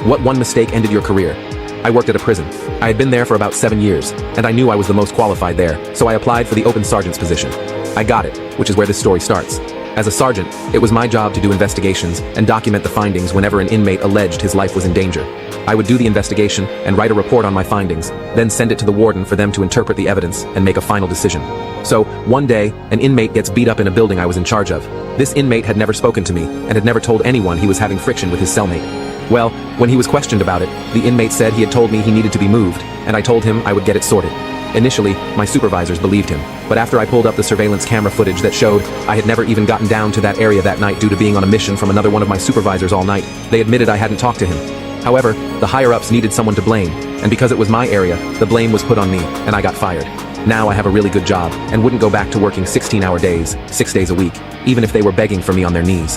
What one mistake ended your career? I worked at a prison. I had been there for about 7 years, and I knew I was the most qualified there, so I applied for the open sergeant's position. I got it, which is where this story starts. As a sergeant, it was my job to do investigations and document the findings whenever an inmate alleged his life was in danger. I would do the investigation and write a report on my findings, then send it to the warden for them to interpret the evidence and make a final decision. So, one day, an inmate gets beat up in a building I was in charge of. This inmate had never spoken to me and had never told anyone he was having friction with his cellmate. Well, when he was questioned about it, the inmate said he had told me he needed to be moved, and I told him I would get it sorted. Initially, my supervisors believed him, but after I pulled up the surveillance camera footage that showed I had never even gotten down to that area that night due to being on a mission from another one of my supervisors all night, they admitted I hadn't talked to him. However, the higher-ups needed someone to blame, and because it was my area, the blame was put on me, and I got fired. Now I have a really good job, and wouldn't go back to working 16-hour days, 6 days a week, even if they were begging for me on their knees.